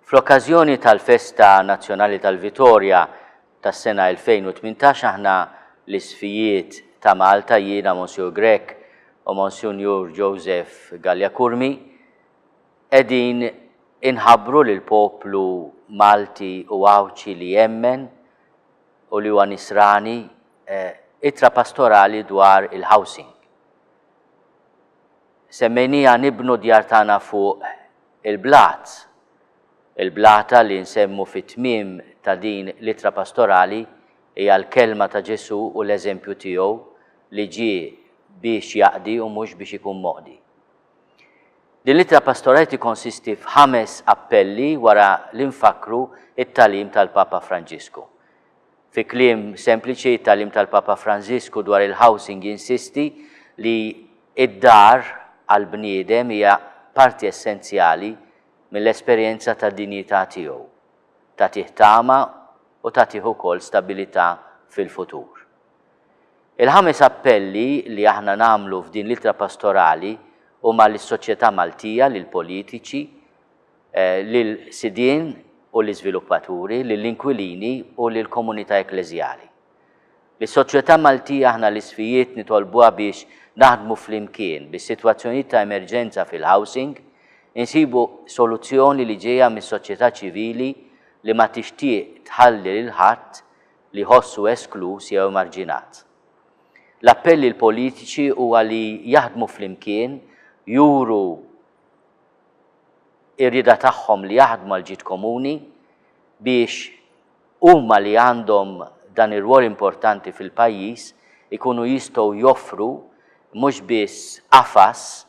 Fl-okkażjoni tal-Festa Nazzjonali tal-Vittorja tas-sena 2018 aħna l-Isqfijiet ta' Malta, jiena Monsignor Grek u Monsignor Joseph Galjakurmi qegħdin inħabbru lil poplu Malti u Awċi li jemmen u li huwa nisrani ittra pastorali dwar il-housing. Semmejnija nibnu djar tagħna fuq il-blat. Il-blata li nsemmu fit-tmiem ta' din l-ittra pastorali hija l-kelma ta' Ġesu u l-eżempju tiegħu li ġie biex jaqdi u mhux biex ikun moqdi. Din l-ittra pastorali tikkonsisti f'5 appelli wara li nfakru it-tagħlim tal-Papa Franġisku. Fi kliem sempliċi it-tagħlim tal-Papa Franġisku dwar il-housing jinsisti li id-dar għall-bniedem hija parti essenzjali mill-esperjenza ta' dinjità tiegħu, tagħtih tama u tagħtih ukoll stabilità fil-futur. Il-5 appelli li aħna nagħmlu f'din l-ittra pastorali huma lis-soċjetà Maltija, lill-politiċi, lill-sidien u l-iżviluppaturi, lill-inkwilini u lill-komunità ekklesjali. Lis-soċjetà Maltija aħna l-Isqfijiet nitolbuha biex naħdmu flimkien bis-sitwazzjonijiet ta' emerġenza fil-housing, insibu soluzzjoni li ġejja mis-soċjetà ċivili li ma tixtieq tħalli lil ħadd li jħossu esklus jew marġinat. L-appelli l-politiċi huwa li jaħdmu flimkien, juru ir-rieda tagħhom li jaħdmu għal ġid komuni biex huma li għandhom dan ir-rwol importanti fil-pajjiż ikunu jistgħu joffru mhux biss qafas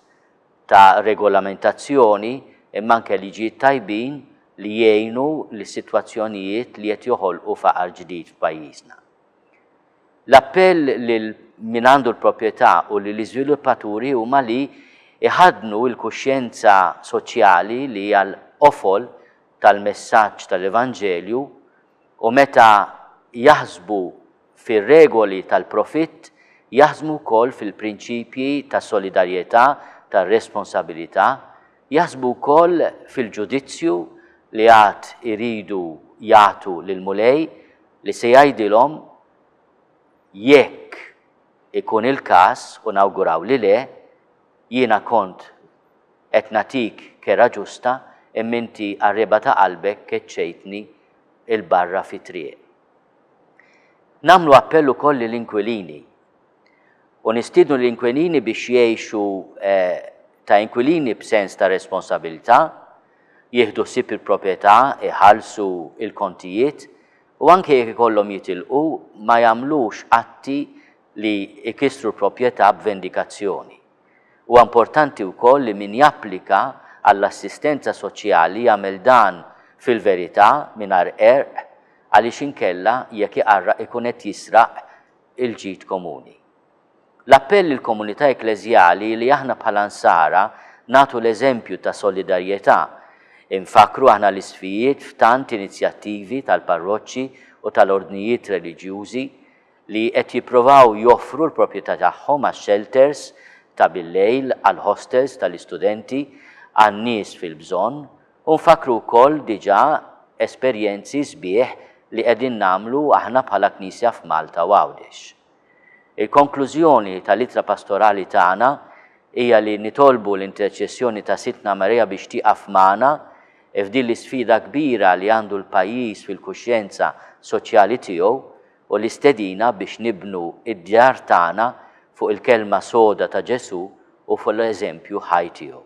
ta' regolamentazzjoni imma anke liġijiet tajbin li jgħinu lis-sitwazzjonijiet li qed joħolqu faqar ġdid f'pajjiżna. L-appell lil min għandu l-proprjetà u lill-iżviluppaturi huma li iħadnu l-kuxjenza soċjali li hija l-qofol tal-messaġġ tal-Evanġelju u meta jaħsbu fir-regoli tal-profitt jaħsbu wkoll fil-prinċipji ta' solidarjetà, tar-responsabilità, jaħsbu wkoll fil-ġudizzju li għad iridu jagħtu lil mulej li se jgħidilhom jekk ikun il-każ u nawguraw li le, jiena kont qed nagħtik kera ġusta imma inti qarriba ta' qalbek keċċejtni il-barra fit-triq. Nagħmlu appell ukoll lill-inkwilini u nistiednu l-inkwilini biex jgħixu ta' inkwilini b'sens ta' responsabilità, jieħdu ssib il-proprjetà, iħallsu il-kontijiet u anke jekk ikollhom jitilqu ma jagħmlux atti li ikissru l-proprjetà b'vendikazzjoni. Huwa importanti wkoll li min japplika għall-assistenza soċjali jagħmel dan fil-verità mingħajr għerq għaliex inkella jekk iqarraq ikun qed jisraq il-ġid komuni. L-appell il-komunità ekklesjali li aħna bħala nsara nagħtu l-eżempju ta' solidarjetà. Infakru aħna l-Isqfijiet f'tant inizjattivi tal-parroċċi u tal-ordnijiet reliġjużi li qed jippruvaw joffru l-proprjetà tagħhom għax-shelters ta' bil-lejl għal hostels tal-istudenti għan-nies fil-bżonn u nfakru wkoll diġà esperjenzi sbieħ li qegħdin nagħmlu aħna bħala Knisja f'Malta u Għawdex. Il-konklużjoni tal-ittra pastorali tagħna hija li nitolbu l-interċessjoni ta' Sitna Marija biex tieqaf magħna f'din l-isfida kbira li għandu l-pajjiż fil-kuxjenza soċjali tiegħu u l-istedina biex nibnu id-djar tagħna fuq il-kelma soda ta' Ġesu u fuq l-eżempju ħaj tiegħu.